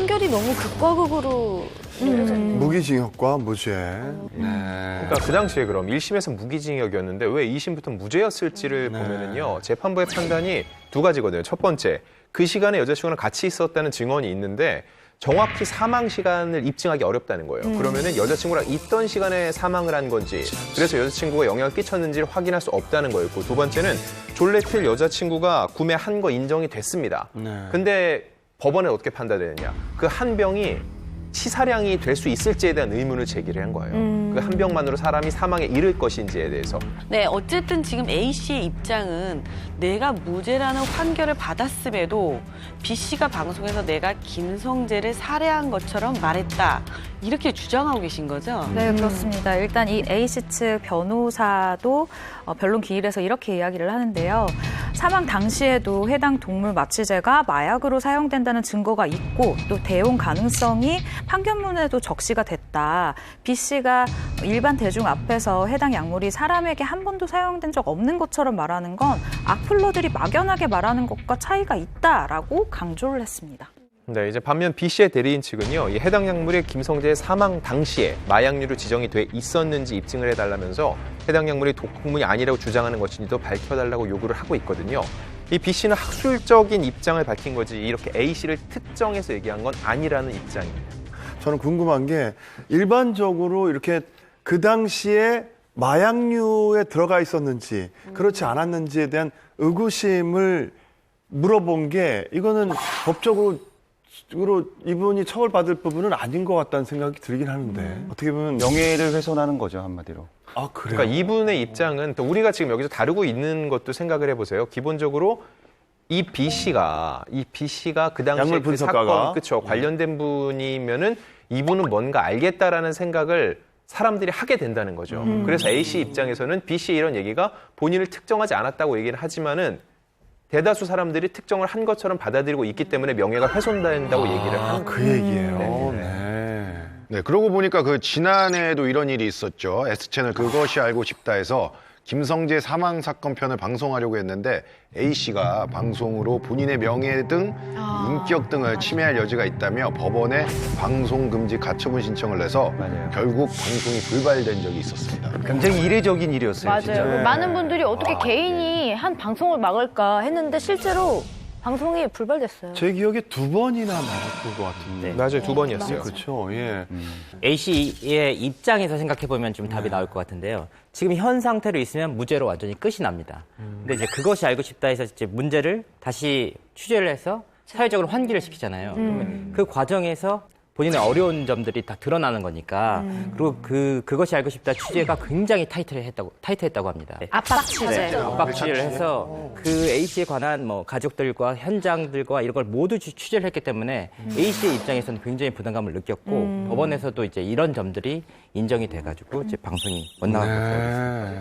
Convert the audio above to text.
판결이 너무 극과 극으로 무기징역과 무죄. 그러니까 그 당시에 그럼 1심에서 무기징역이었는데 왜 2심부터 무죄였을지를 보면은요. 재판부의 판단이 두 가지거든요. 첫 번째, 그 시간에 여자친구랑 같이 있었다는 증언이 있는데 정확히 사망 시간을 입증하기 어렵다는 거예요. 그러면은 여자친구랑 있던 시간에 사망을 한 건지, 그래서 여자친구가 영향을 끼쳤는지를 확인할 수 없다는 거였고, 두 번째는 졸레틸 여자친구가 구매한 거 인정이 됐습니다. 근데 법원에 어떻게 판단되느냐? 그 한 병이 치사량이 될 수 있을지에 대한 의문을 제기를 한 거예요. 그 한 병만으로 사람이 사망에 이를 것인지에 대해서. 네, 어쨌든 지금 A씨의 입장은 내가 무죄라는 판결을 받았음에도 B씨가 방송에서 내가 김성재를 살해한 것처럼 말했다. 이렇게 주장하고 계신 거죠? 네, 그렇습니다. 일단 이 A씨 측 변호사도 변론 기일에서 이렇게 이야기를 하는데요. 사망 당시에도 해당 동물 마취제가 마약으로 사용된다는 증거가 있고 또 대용 가능성이 판결문에도 적시가 됐다. B씨가 일반 대중 앞에서 해당 약물이 사람에게 한 번도 사용된 적 없는 것처럼 말하는 건 악플러들이 막연하게 말하는 것과 차이가 있다라고 강조를 했습니다. 네, 이제 반면 B씨의 대리인 측은요, 이 해당 약물이 김성재의 사망 당시에 마약류로 지정이 돼 있었는지 입증을 해달라면서 해당 약물이 독극물이 아니라고 주장하는 것인지도 밝혀달라고 요구를 하고 있거든요. 이 B씨는 학술적인 입장을 밝힌 거지 이렇게 A씨를 특정해서 얘기한 건 아니라는 입장입니다. 저는 궁금한 게 일반적으로 이렇게 그 당시에 마약류에 들어가 있었는지 그렇지 않았는지에 대한 의구심을 물어본 게 이거는 법적으로 이분이 처벌받을 부분은 아닌 것 같다는 생각이 들긴 하는데 어떻게 보면 명예를 훼손하는 거죠, 한마디로. 아 그래요? 그러니까 이분의 입장은 또 우리가 지금 여기서 다루고 있는 것도 생각을 해보세요. 기본적으로 이 B씨가 그 당시에 약물 그 분석가가. 사건 그쵸 관련된 분이면은 이분은 뭔가 알겠다라는 생각을 사람들이 하게 된다는 거죠. 그래서 A씨 입장에서는 B씨의 이런 얘기가 본인을 특정하지 않았다고 얘기를 하지만은 대다수 사람들이 특정을 한 것처럼 받아들이고 있기 때문에 명예가 훼손된다고 얘기를 하는 그 얘기예요. 네. 네, 그러고 보니까 그 지난해에도 이런 일이 있었죠. S채널 그것이 알고 싶다에서 김성재 사망 사건 편을 방송하려고 했는데 A씨가 방송으로 본인의 명예 등 인격 등을 침해할 여지가 있다며 법원에 방송 금지 가처분 신청을 내서 맞아요. 결국 방송이 불발된 적이 있었습니다. 굉장히 이례적인 일이었어요, 맞아요. 진짜. 많은 분들이 어떻게 개인이 한 방송을 막을까 했는데 실제로 방송이 불발됐어요. 제 기억에 2번이나 나왔던 것 같은데. 맞아요. 2번이었어요. 그렇죠. 예. A씨의 입장에서 생각해보면 좀 답이 나올 것 같은데요. 지금 현 상태로 있으면 무죄로 완전히 끝이 납니다. 근데 이제 그것이 알고 싶다 해서 이제 문제를 다시 취재를 해서 사회적으로 환기를 시키잖아요. 그러면 그 과정에서 본인의 어려운 점들이 다 드러나는 거니까 그리고 그것이 알고 싶다 취재가 굉장히 타이트했다고 합니다. 압박 취재. 압박 취재를 해서 그 A씨에 관한 뭐 가족들과 현장들과 이런 걸 모두 취재를 했기 때문에 A씨의 입장에서는 굉장히 부담감을 느꼈고 법원에서도 이제 이런 점들이 인정이 돼가지고 이제 방송이 못 나가고 있어요.